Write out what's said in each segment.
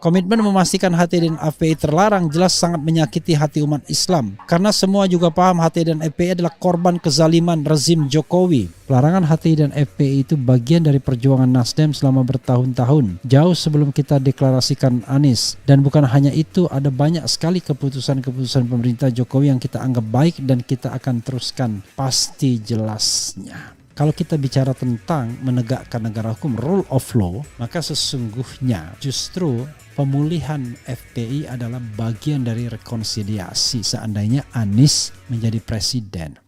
Komitmen memastikan HTI dan FPI terlarang jelas sangat menyakiti hati umat Islam. Karena semua juga paham HTI dan FPI adalah korban kezaliman rezim Jokowi. Pelarangan HTI dan FPI itu bagian dari perjuangan Nasdem selama bertahun-tahun, jauh sebelum kita deklarasikan Anies. Dan bukan hanya itu, ada banyak sekali keputusan-keputusan pemerintah Jokowi yang kita anggap baik dan kita akan teruskan pasti jelasnya. Kalau kita bicara tentang menegakkan negara hukum, rule of law, maka sesungguhnya justru pemulihan FPI adalah bagian dari rekonsiliasi seandainya Anies menjadi presiden.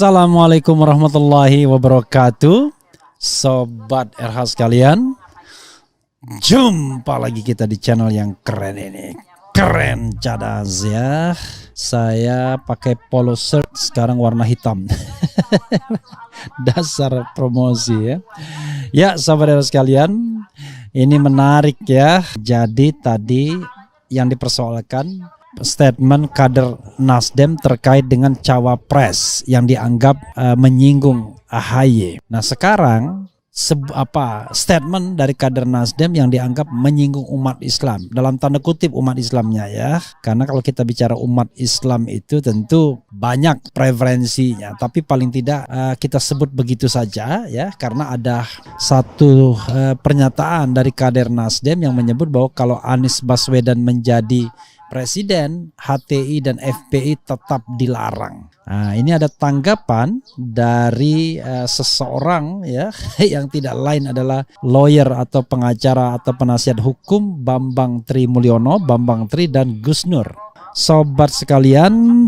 Assalamualaikum warahmatullahi wabarakatuh. Sobat RH sekalian, jumpa lagi kita di channel yang keren ini. Keren cadas ya. Saya pakai polo shirt sekarang warna hitam. Dasar promosi ya. Ya sobat RH sekalian, ini menarik ya. Jadi tadi yang dipersoalkan statement kader Nasdem terkait dengan cawapres yang dianggap menyinggung AHY. Nah sekarang statement dari kader Nasdem yang dianggap menyinggung umat Islam, dalam tanda kutip umat Islamnya ya, karena kalau kita bicara umat Islam itu tentu banyak preferensinya, tapi paling tidak kita sebut begitu saja ya, karena ada satu pernyataan dari kader Nasdem yang menyebut bahwa kalau Anies Baswedan menjadi presiden, HTI dan FPI tetap dilarang. Nah, ini ada tanggapan dari seseorang ya yang tidak lain adalah lawyer atau pengacara atau penasihat hukum Bambang Tri Mulyono, Bambang Tri dan Gus Nur. Sobat sekalian,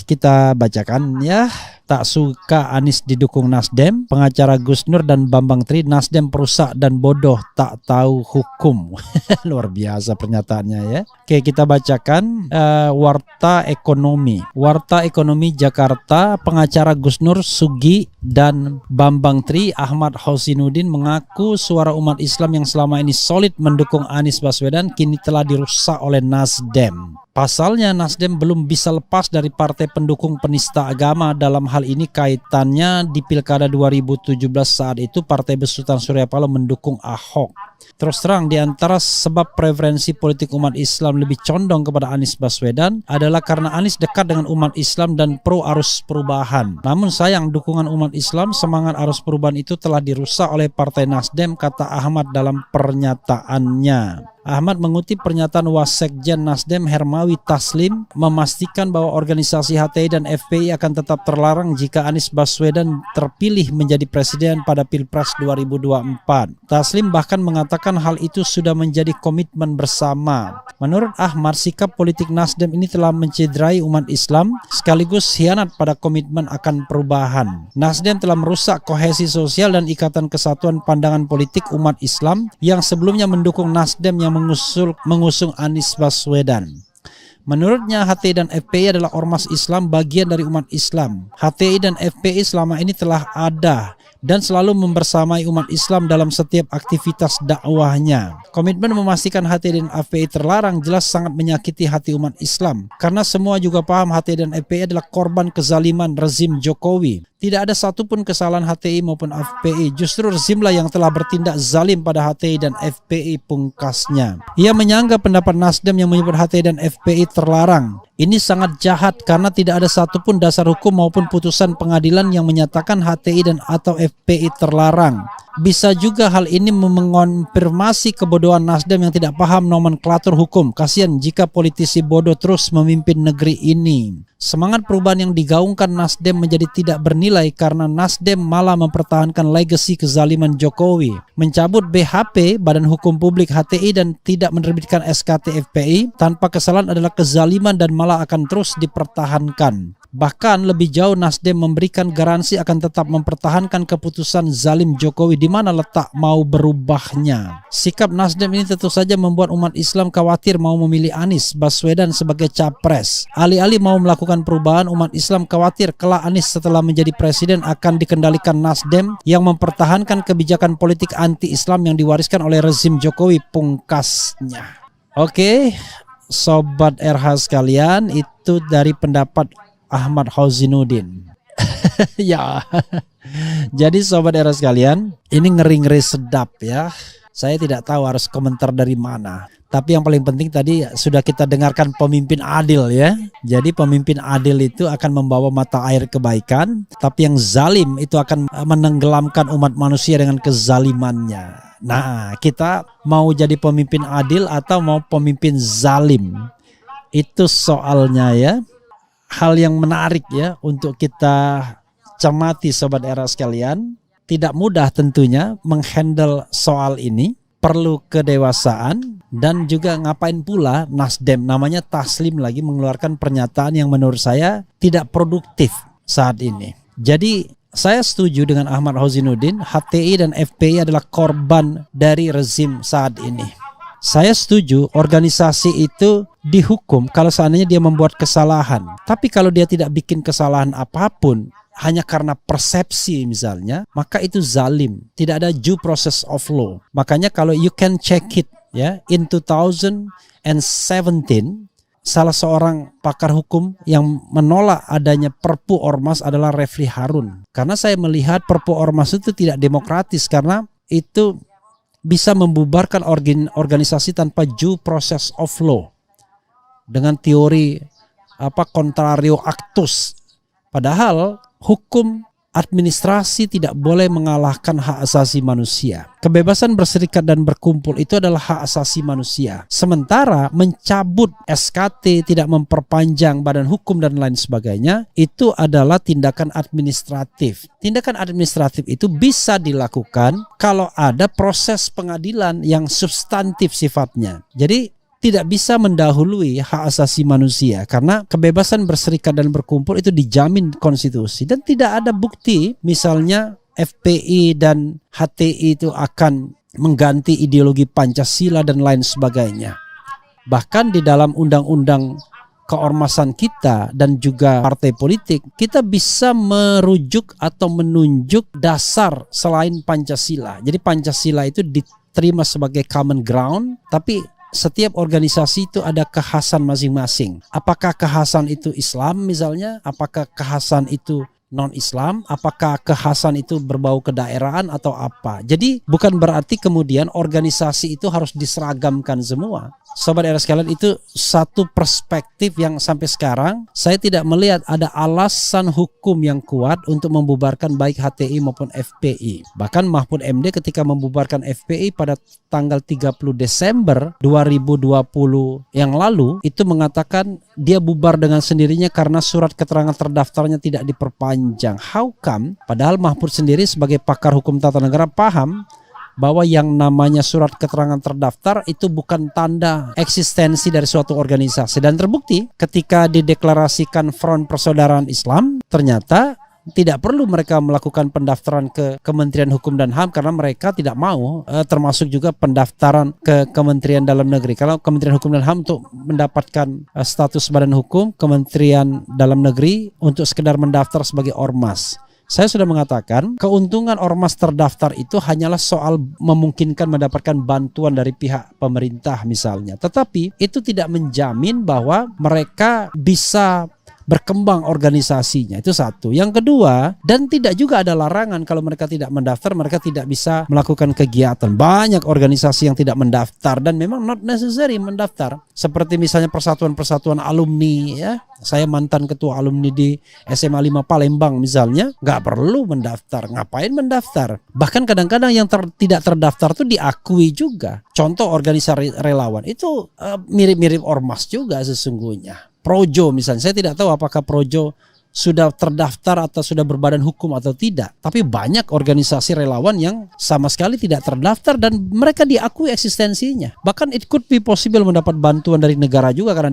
kita bacakan ya. Tak suka Anies didukung Nasdem, pengacara Gus Nur dan Bambang Tri, Nasdem perusak dan bodoh tak tahu hukum. Luar biasa pernyataannya ya. Oke, kita bacakan Warta Ekonomi. Warta Ekonomi Jakarta, pengacara Gus Nur Sugi dan Bambang Tri Ahmad Hosinuddin mengaku suara umat Islam yang selama ini solid mendukung Anies Baswedan kini telah dirusak oleh Nasdem. Pasalnya Nasdem belum bisa lepas dari partai pendukung penista agama. Dalam hal ini kaitannya di Pilkada 2017 saat itu Partai Besutan Surya Paloh mendukung Ahok. Terus terang di antara sebab preferensi politik umat Islam lebih condong kepada Anies Baswedan adalah karena Anies dekat dengan umat Islam dan pro arus perubahan. Namun sayang dukungan umat Islam, semangat arus perubahan itu telah dirusak oleh Partai Nasdem, kata Ahmad dalam pernyataannya. Ahmad mengutip pernyataan Wasekjen Nasdem Hermawi Taslim memastikan bahwa organisasi HTI dan FPI akan tetap terlarang jika Anies Baswedan terpilih menjadi presiden pada Pilpres 2024. Taslim bahkan mengatakan hal itu sudah menjadi komitmen bersama. Menurut Ahmad, sikap politik Nasdem ini telah mencederai umat Islam sekaligus hianat pada komitmen akan perubahan. Nasdem telah merusak kohesi sosial dan ikatan kesatuan pandangan politik umat Islam yang sebelumnya mendukung Nasdem yang mengusung Anies Baswedan. Menurutnya HTI dan FPI adalah ormas Islam bagian dari umat Islam. HTI dan FPI selama ini telah ada dan selalu membersamai umat Islam dalam setiap aktivitas dakwahnya. Komitmen memastikan HTI dan FPI terlarang jelas sangat menyakiti hati umat Islam. Karena semua juga paham HTI dan FPI adalah korban kezaliman rezim Jokowi. Tidak ada satupun kesalahan HTI maupun FPI. Justru rezimlah yang telah bertindak zalim pada HTI dan FPI, pungkasnya. Ia menyanggah pendapat Nasdem yang menyebut HTI dan FPI terlarang. Ini sangat jahat karena tidak ada satupun dasar hukum maupun putusan pengadilan yang menyatakan HTI dan atau FPI terlarang. Bisa juga hal ini mengonfirmasi kebodohan Nasdem yang tidak paham nomenklatur hukum. Kasihan jika politisi bodoh terus memimpin negeri ini. Semangat perubahan yang digaungkan Nasdem menjadi tidak bernilai karena Nasdem malah mempertahankan legasi kezaliman Jokowi. Mencabut BHP, Badan Hukum Publik HTI, dan tidak menerbitkan SKT FPI tanpa kesalahan adalah kezaliman dan malah akan terus dipertahankan. Bahkan lebih jauh, Nasdem memberikan garansi akan tetap mempertahankan keputusan zalim Jokowi. Di mana letak mau berubahnya? Sikap Nasdem ini tentu saja membuat umat Islam khawatir mau memilih Anies Baswedan sebagai capres. Alih-alih mau melakukan perubahan, umat Islam khawatir kelak Anies setelah menjadi presiden akan dikendalikan Nasdem yang mempertahankan kebijakan politik anti-Islam yang diwariskan oleh rezim Jokowi, pungkasnya. Oke, Sobat RH sekalian, itu dari pendapat Ahmad Hozainuddin. Ya. Jadi Sobat RH sekalian, ini ngeri-ngeri sedap ya. Saya tidak tahu harus komentar dari mana. Tapi yang paling penting tadi sudah kita dengarkan pemimpin adil ya. Jadi pemimpin adil itu akan membawa mata air kebaikan, tapi yang zalim itu akan menenggelamkan umat manusia dengan kezalimannya. Nah, kita mau jadi pemimpin adil atau mau pemimpin zalim? Itu soalnya ya. Hal yang menarik ya untuk kita cermati Sobat Era sekalian. Tidak mudah tentunya menghandle soal ini. Perlu kedewasaan dan juga ngapain pula Nasdem namanya Taslim lagi mengeluarkan pernyataan yang menurut saya tidak produktif saat ini. Jadi saya setuju dengan Ahmad Hozainuddin, HTI dan FPI adalah korban dari rezim saat ini. Saya setuju organisasi itu dihukum kalau seandainya dia membuat kesalahan. Tapi kalau dia tidak bikin kesalahan apapun, hanya karena persepsi misalnya, maka itu zalim. Tidak ada due process of law. Makanya kalau you can check it ya, in 2017 salah seorang pakar hukum yang menolak adanya Perpu Ormas adalah Refli Harun. Karena saya melihat Perpu Ormas itu tidak demokratis karena itu bisa membubarkan organisasi tanpa due process of law dengan teori contrario actus. Padahal hukum administrasi tidak boleh mengalahkan hak asasi manusia. Kebebasan berserikat dan berkumpul itu adalah hak asasi manusia. Sementara mencabut SKT, tidak memperpanjang badan hukum dan lain sebagainya, itu adalah tindakan administratif. Tindakan administratif itu bisa dilakukan kalau ada proses pengadilan yang substantif sifatnya. Jadi tidak bisa mendahului hak asasi manusia karena kebebasan berserikat dan berkumpul itu dijamin konstitusi dan tidak ada bukti misalnya FPI dan HTI itu akan mengganti ideologi Pancasila dan lain sebagainya. Bahkan di dalam undang-undang keormasan kita dan juga partai politik, kita bisa merujuk atau menunjuk dasar selain Pancasila. Jadi Pancasila itu diterima sebagai common ground, tapi setiap organisasi itu ada kekhasan masing-masing. Apakah kekhasan itu Islam misalnya? Apakah kekhasan itu non-Islam? Apakah kekhasan itu berbau kedaerahan atau apa? Jadi bukan berarti kemudian organisasi itu harus diseragamkan semua. Sobat Era sekalian, itu satu perspektif yang sampai sekarang saya tidak melihat ada alasan hukum yang kuat untuk membubarkan baik HTI maupun FPI. Bahkan Mahfud MD ketika membubarkan FPI pada tanggal 30 Desember 2020 yang lalu itu mengatakan dia bubar dengan sendirinya karena surat keterangan terdaftarnya tidak diperpanjang. How come? Padahal Mahfud sendiri sebagai pakar hukum tata negara paham bahwa yang namanya surat keterangan terdaftar itu bukan tanda eksistensi dari suatu organisasi. Dan terbukti ketika dideklarasikan Front Persaudaraan Islam, ternyata tidak perlu mereka melakukan pendaftaran ke Kementerian Hukum dan HAM karena mereka tidak mau, termasuk juga pendaftaran ke Kementerian Dalam Negeri. Kalau Kementerian Hukum dan HAM untuk mendapatkan status badan hukum, Kementerian Dalam Negeri untuk sekedar mendaftar sebagai ormas. Saya sudah mengatakan keuntungan ormas terdaftar itu hanyalah soal memungkinkan mendapatkan bantuan dari pihak pemerintah misalnya. Tetapi itu tidak menjamin bahwa mereka bisa berkembang organisasinya. Itu satu. Yang kedua, dan tidak juga ada larangan kalau mereka tidak mendaftar, mereka tidak bisa melakukan kegiatan. Banyak organisasi yang tidak mendaftar dan memang not necessary mendaftar. Seperti misalnya persatuan-persatuan alumni ya. Saya mantan ketua alumni di SMA 5 Palembang misalnya, nggak perlu mendaftar. Ngapain mendaftar? Bahkan kadang-kadang yang tidak terdaftar tuh diakui juga. Contoh organisasi relawan itu mirip-mirip ormas juga sesungguhnya. Projo misalnya, saya tidak tahu apakah Projo sudah terdaftar atau sudah berbadan hukum atau tidak. Tapi banyak organisasi relawan yang sama sekali tidak terdaftar dan mereka diakui eksistensinya. Bahkan it could be possible mendapat bantuan dari negara juga karena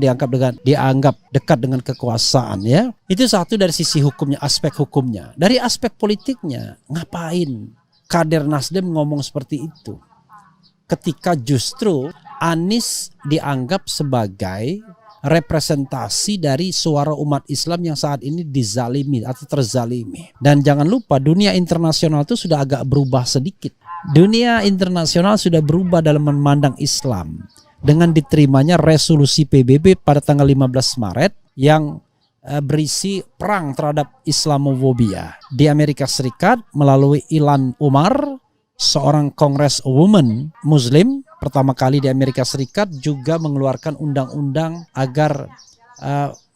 dianggap dekat dengan kekuasaan ya. Itu satu dari sisi hukumnya, aspek hukumnya. Dari aspek politiknya, ngapain kader Nasdem ngomong seperti itu? Ketika justru Anies dianggap sebagai representasi dari suara umat Islam yang saat ini dizalimi atau terzalimi. Dan jangan lupa dunia internasional itu sudah agak berubah sedikit. Dunia internasional sudah berubah dalam memandang Islam dengan diterimanya resolusi PBB pada tanggal 15 Maret yang berisi perang terhadap Islamofobia. Di Amerika Serikat melalui Ilhan Omar, seorang Congresswoman Muslim pertama kali di Amerika Serikat, juga mengeluarkan undang-undang agar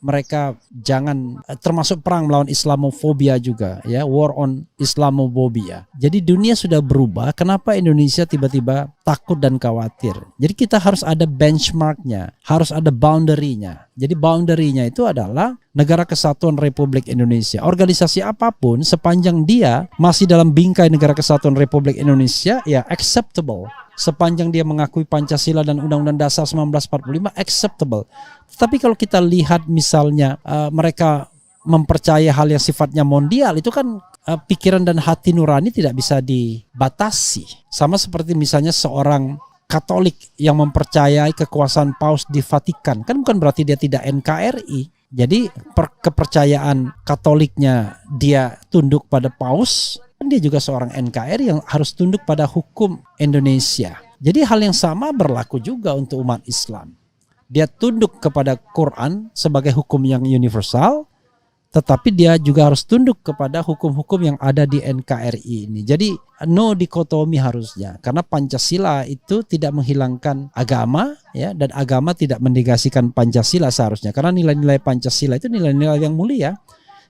mereka jangan termasuk perang melawan Islamofobia juga ya, war on Islamofobia. Jadi dunia sudah berubah, kenapa Indonesia tiba-tiba takut dan khawatir? Jadi kita harus ada benchmarknya, harus ada boundary-nya. Jadi boundary-nya itu adalah Negara Kesatuan Republik Indonesia. Organisasi apapun sepanjang dia masih dalam bingkai Negara Kesatuan Republik Indonesia ya acceptable. Sepanjang dia mengakui Pancasila dan Undang-Undang Dasar 1945 acceptable. Tapi kalau kita lihat misalnya mereka mempercayai hal yang sifatnya mondial, itu kan pikiran dan hati nurani tidak bisa dibatasi. Sama seperti misalnya seorang Katolik yang mempercayai kekuasaan Paus di Vatikan, kan bukan berarti dia tidak NKRI. Jadi kepercayaan Katoliknya dia tunduk pada Paus, dia juga seorang NKRI yang harus tunduk pada hukum Indonesia. Jadi hal yang sama berlaku juga untuk umat Islam. Dia tunduk kepada Quran sebagai hukum yang universal, tetapi dia juga harus tunduk kepada hukum-hukum yang ada di NKRI ini. Jadi no dikotomi harusnya, karena Pancasila itu tidak menghilangkan agama ya, dan agama tidak menegasikan Pancasila seharusnya, karena nilai-nilai Pancasila itu nilai-nilai yang mulia.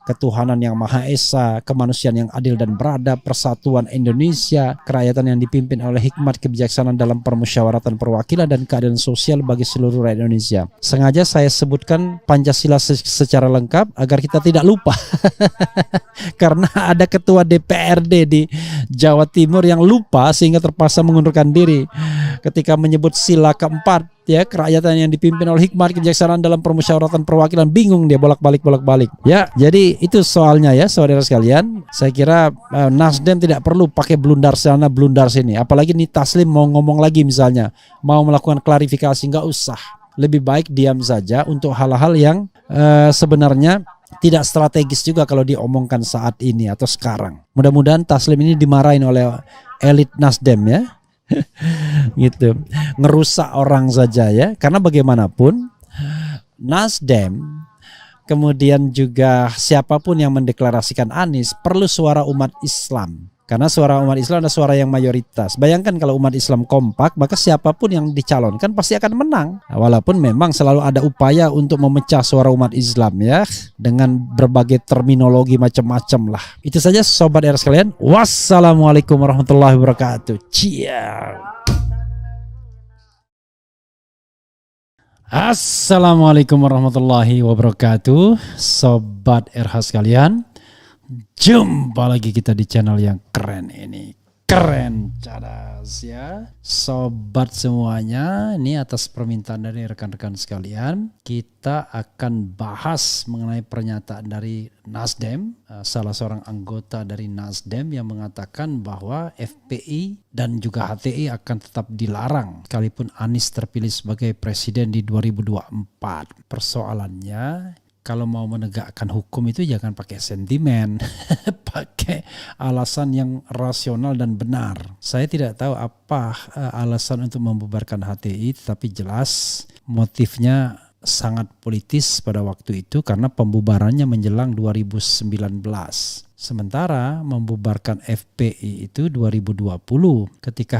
Ketuhanan yang Maha Esa, kemanusiaan yang adil dan beradab, persatuan Indonesia, kerakyatan yang dipimpin oleh hikmat kebijaksanaan dalam permusyawaratan perwakilan dan keadilan sosial bagi seluruh rakyat Indonesia. Sengaja saya sebutkan Pancasila secara lengkap agar kita tidak lupa. Karena ada ketua DPRD di Jawa Timur yang lupa sehingga terpaksa mengundurkan diri ketika menyebut sila keempat ya, kerakyatan yang dipimpin oleh hikmat kebijaksanaan dalam permusyawaratan perwakilan, bingung dia bolak-balik ya. Jadi itu soalnya ya saudara sekalian. Saya kira Nasdem tidak perlu pakai blundar sana blundar sini, apalagi nih Taslim mau ngomong lagi misalnya mau melakukan klarifikasi, nggak usah, lebih baik diam saja untuk hal-hal yang sebenarnya tidak strategis juga kalau diomongkan saat ini atau sekarang. Mudah-mudahan Taslim ini dimarahin oleh elit Nasdem ya. Gitu, ngerusak orang saja ya, karena bagaimanapun Nasdem kemudian juga siapapun yang mendeklarasikan Anies perlu suara umat Islam, karena suara umat Islam adalah suara yang mayoritas. Bayangkan kalau umat Islam kompak, maka siapapun yang dicalonkan pasti akan menang. Walaupun memang selalu ada upaya untuk memecah suara umat Islam ya, dengan berbagai terminologi macam-macam lah. Itu saja sobat era sekalian. Wassalamualaikum warahmatullahi wabarakatuh. Assalamualaikum warahmatullahi wabarakatuh, sobat RH sekalian. Jumpa lagi kita di channel yang keren ini. Keren cadas ya sobat semuanya. Ini atas permintaan dari rekan-rekan sekalian, kita akan bahas mengenai pernyataan dari Nasdem, salah seorang anggota dari Nasdem yang mengatakan bahwa FPI dan juga HTI akan tetap dilarang sekalipun Anies terpilih sebagai presiden di 2024. Persoalannya, kalau mau menegakkan hukum itu jangan pakai sentimen, pakai alasan yang rasional dan benar. Saya tidak tahu apa alasan untuk membubarkan HTI, tapi jelas motifnya sangat politis pada waktu itu karena pembubarannya menjelang 2019. Sementara membubarkan FPI itu 2020 ketika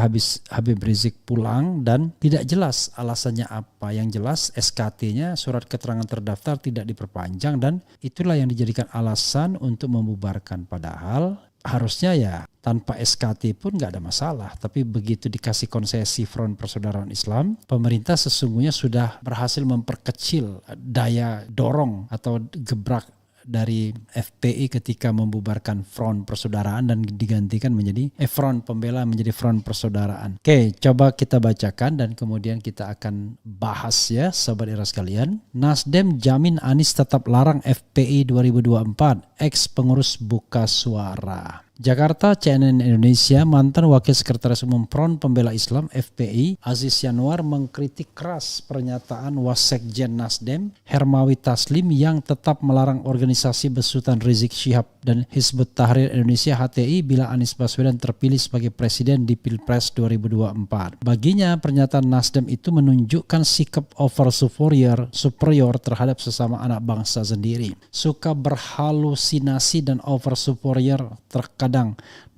Habib Rizik pulang dan tidak jelas alasannya apa. Yang jelas SKT-nya, surat keterangan terdaftar, tidak diperpanjang dan itulah yang dijadikan alasan untuk membubarkan. Padahal harusnya ya tanpa SKT pun nggak ada masalah. Tapi begitu dikasih konsesi Front Persaudaraan Islam, pemerintah sesungguhnya sudah berhasil memperkecil daya dorong atau gebrak dari FPI ketika membubarkan Front Persaudaraan dan digantikan menjadi Front Pembela menjadi Front Persaudaraan. Oke, coba kita bacakan dan kemudian kita akan bahas ya Sobat Era sekalian. Nasdem jamin Anies tetap larang FPI 2024, ex pengurus buka suara. Jakarta, CNN Indonesia, mantan Wakil Sekretaris Umum Front Pembela Islam FPI Aziz Yanuar mengkritik keras pernyataan Wasekjen Nasdem Hermawi Taslim yang tetap melarang organisasi besutan Rizik Syihab dan Hizbut Tahrir Indonesia HTI bila Anies Baswedan terpilih sebagai presiden di Pilpres 2024. Baginya, pernyataan Nasdem itu menunjukkan sikap over superior terhadap sesama anak bangsa sendiri. Suka berhalusinasi dan over superior terkadang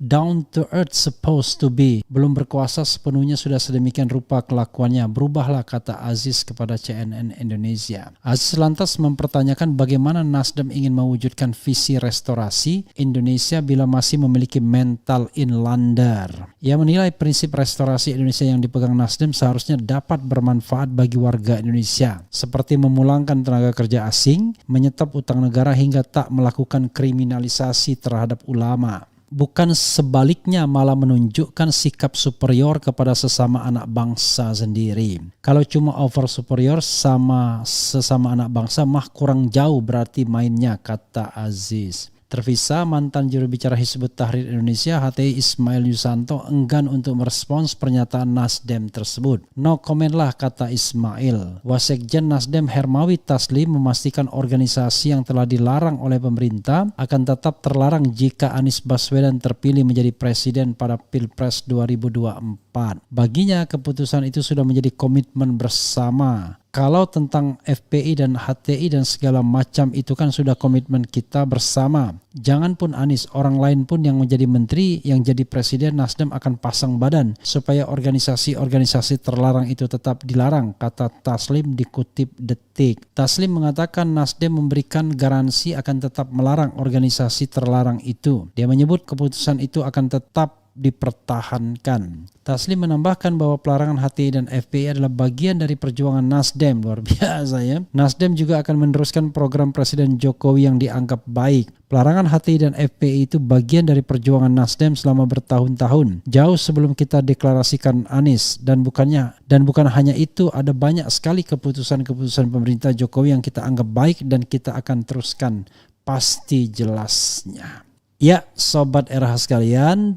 down to earth supposed to be. Belum berkuasa sepenuhnya sudah sedemikian rupa kelakuannya. Berubahlah, kata Aziz kepada CNN Indonesia. Aziz lantas mempertanyakan bagaimana Nasdem ingin mewujudkan visi restorasi Indonesia bila masih memiliki mental inlander. Ia menilai prinsip restorasi Indonesia yang dipegang Nasdem seharusnya dapat bermanfaat bagi warga Indonesia, seperti memulangkan tenaga kerja asing, menyetop utang negara hingga tak melakukan kriminalisasi terhadap ulama. Bukan sebaliknya, malah menunjukkan sikap superior kepada sesama anak bangsa sendiri. Kalau cuma over superior sama sesama anak bangsa mah kurang jauh berarti mainnya, kata Aziz. Terpisah, mantan juru bicara Hizbut Tahrir Indonesia HTI Ismail Yusanto enggan untuk merespons pernyataan Nasdem tersebut. No comment lah, kata Ismail. Wasekjen Nasdem Hermawi Taslim memastikan organisasi yang telah dilarang oleh pemerintah akan tetap terlarang jika Anies Baswedan terpilih menjadi presiden pada Pilpres 2024. Baginya, keputusan itu sudah menjadi komitmen bersama. Kalau tentang FPI dan HTI dan segala macam itu kan sudah komitmen kita bersama. Jangan pun Anies, orang lain pun yang menjadi menteri, yang jadi presiden, Nasdem akan pasang badan supaya organisasi-organisasi terlarang itu tetap dilarang, kata Taslim dikutip Detik. Taslim mengatakan Nasdem memberikan garansi akan tetap melarang organisasi terlarang itu. Dia menyebut keputusan itu akan tetap dipertahankan. Taslim menambahkan bahwa pelarangan HTI dan FPI adalah bagian dari perjuangan Nasdem. Luar biasa ya. Nasdem juga akan meneruskan program Presiden Jokowi yang dianggap baik. Pelarangan HTI dan FPI itu bagian dari perjuangan Nasdem selama bertahun-tahun, jauh sebelum kita deklarasikan Anies. Dan bukan hanya itu, ada banyak sekali keputusan-keputusan pemerintah Jokowi yang kita anggap baik dan kita akan teruskan pasti jelasnya. Ya, Sobat RH sekalian,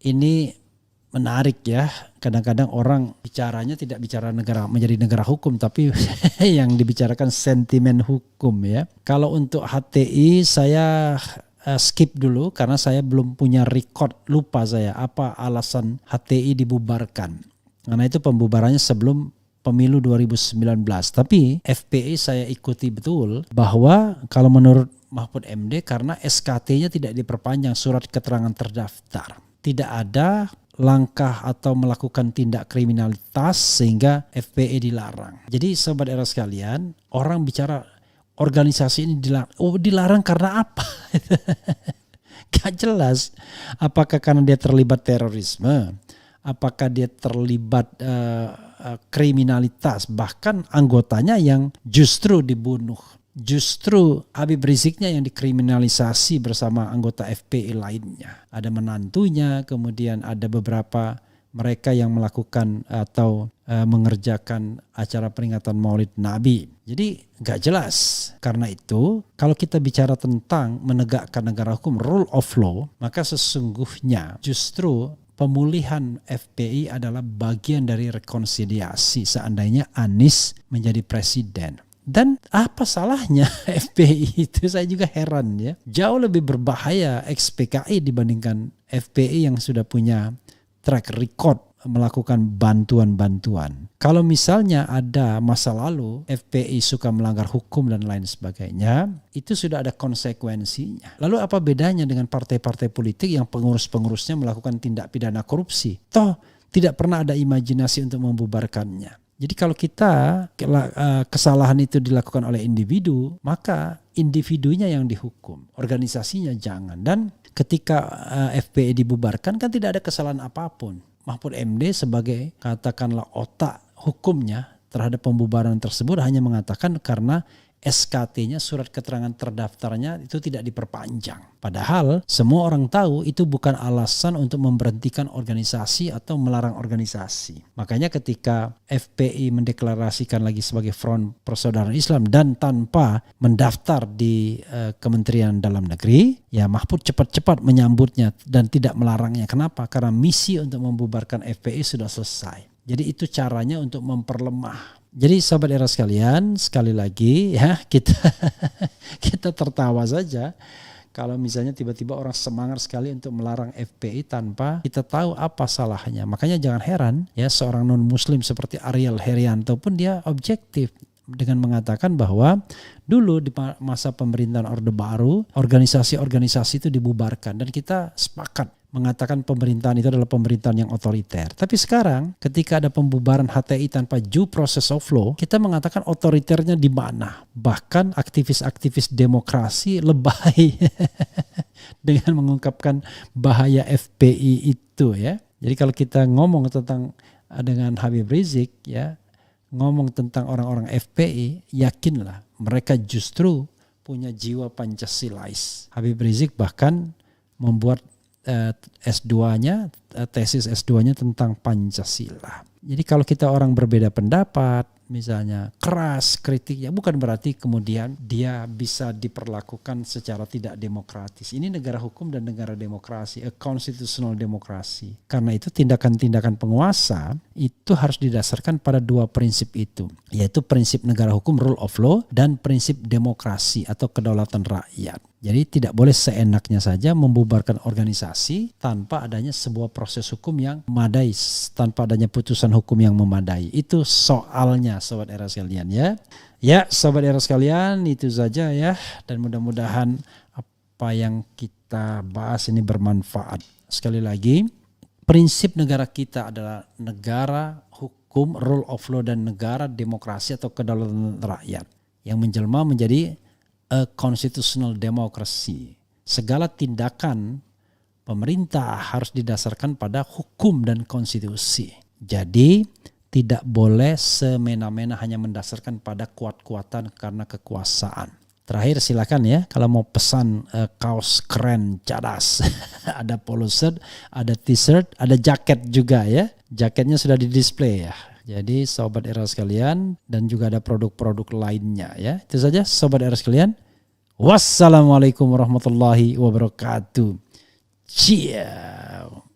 ini menarik ya. Kadang-kadang orang bicaranya tidak bicara menjadi negara hukum, tapi yang dibicarakan sentimen hukum ya. Kalau untuk HTI saya skip dulu karena saya belum punya record, lupa saya apa alasan HTI dibubarkan. Karena itu pembubarannya sebelum pemilu 2019. Tapi FPI saya ikuti betul bahwa kalau menurut Mahfud MD karena SKT-nya tidak diperpanjang, surat keterangan terdaftar. Tidak ada langkah atau melakukan tindak kriminalitas sehingga FPI dilarang. Jadi Sobat Era sekalian, orang bicara organisasi ini dilarang. Oh, dilarang karena apa? Gak jelas. Apakah karena dia terlibat terorisme? Apakah dia terlibat kriminalitas? Bahkan anggotanya yang justru dibunuh. Justru Habib Riziknya yang dikriminalisasi bersama anggota FPI lainnya. Ada menantunya, kemudian ada beberapa mereka yang melakukan atau mengerjakan acara peringatan Maulid Nabi. Jadi gak jelas. Karena itu kalau kita bicara tentang menegakkan negara hukum, rule of law, maka sesungguhnya justru pemulihan FPI adalah bagian dari rekonsiliasi seandainya Anies menjadi presiden. Dan apa salahnya FPI itu, saya juga heran ya. Jauh lebih berbahaya ex-PKI dibandingkan FPI yang sudah punya track record melakukan bantuan-bantuan. Kalau misalnya ada masa lalu FPI suka melanggar hukum dan lain sebagainya, itu sudah ada konsekuensinya. Lalu apa bedanya dengan partai-partai politik yang pengurus-pengurusnya melakukan tindak pidana korupsi? Toh tidak pernah ada imajinasi untuk membubarkannya. Jadi kalau kesalahan itu dilakukan oleh individu, maka individunya yang dihukum, organisasinya jangan. Dan ketika FPI dibubarkan kan tidak ada kesalahan apapun. Mahfud MD sebagai katakanlah otak hukumnya terhadap pembubaran tersebut hanya mengatakan karena SKT-nya, surat keterangan terdaftarnya itu tidak diperpanjang. Padahal semua orang tahu itu bukan alasan untuk memberhentikan organisasi atau melarang organisasi. Makanya ketika FPI mendeklarasikan lagi sebagai Front Persaudaraan Islam dan tanpa mendaftar di Kementerian Dalam Negeri, ya Mahfud cepat-cepat menyambutnya dan tidak melarangnya. Kenapa? Karena misi untuk membubarkan FPI sudah selesai. Jadi itu caranya untuk memperlemah. Jadi sahabat era sekalian, sekali lagi ya kita tertawa saja kalau misalnya tiba-tiba orang semangat sekali untuk melarang FPI tanpa kita tahu apa salahnya. Makanya jangan heran ya seorang non muslim seperti Ariel Herianto pun dia objektif dengan mengatakan bahwa dulu di masa pemerintahan Orde Baru organisasi-organisasi itu dibubarkan dan kita sepakat mengatakan pemerintahan itu adalah pemerintahan yang otoriter. Tapi sekarang ketika ada pembubaran HTI tanpa due process of law, kita mengatakan otoriternya di mana? Bahkan aktivis-aktivis demokrasi lebay dengan mengungkapkan bahaya FPI itu ya. Jadi kalau kita ngomong tentang dengan Habib Rizik ya, ngomong tentang orang-orang FPI, yakinlah mereka justru punya jiwa Pancasilais. Habib Rizik bahkan membuat S2-nya, tesis S2-nya tentang Pancasila. Jadi kalau kita orang berbeda pendapat, misalnya keras kritiknya, bukan berarti kemudian dia bisa diperlakukan secara tidak demokratis. Ini negara hukum dan negara demokrasi, a constitutional demokrasi. Karena itu tindakan-tindakan penguasa itu harus didasarkan pada dua prinsip itu, yaitu prinsip negara hukum rule of law dan prinsip demokrasi atau kedaulatan rakyat. Jadi tidak boleh seenaknya saja membubarkan organisasi tanpa adanya sebuah proses hukum yang memadai, tanpa adanya putusan hukum yang memadai. Itu soalnya sobat era sekalian ya. Ya sobat era sekalian, itu saja ya. Dan mudah-mudahan apa yang kita bahas ini bermanfaat. Sekali lagi, prinsip negara kita adalah negara hukum, rule of law, dan negara demokrasi atau kedaulatan rakyat yang menjelma menjadi a constitutional democracy. Segala tindakan pemerintah harus didasarkan pada hukum dan konstitusi. Jadi tidak boleh semena-mena hanya mendasarkan pada kuat-kuatan karena kekuasaan. Terakhir silakan ya kalau mau pesan kaos keren cadas. Ada polo shirt, ada t-shirt, ada jaket juga ya. Jaketnya sudah di display ya. Jadi sobat era sekalian dan juga ada produk-produk lainnya ya. Itu saja sobat era sekalian. Wassalamualaikum warahmatullahi wabarakatuh. Ciao.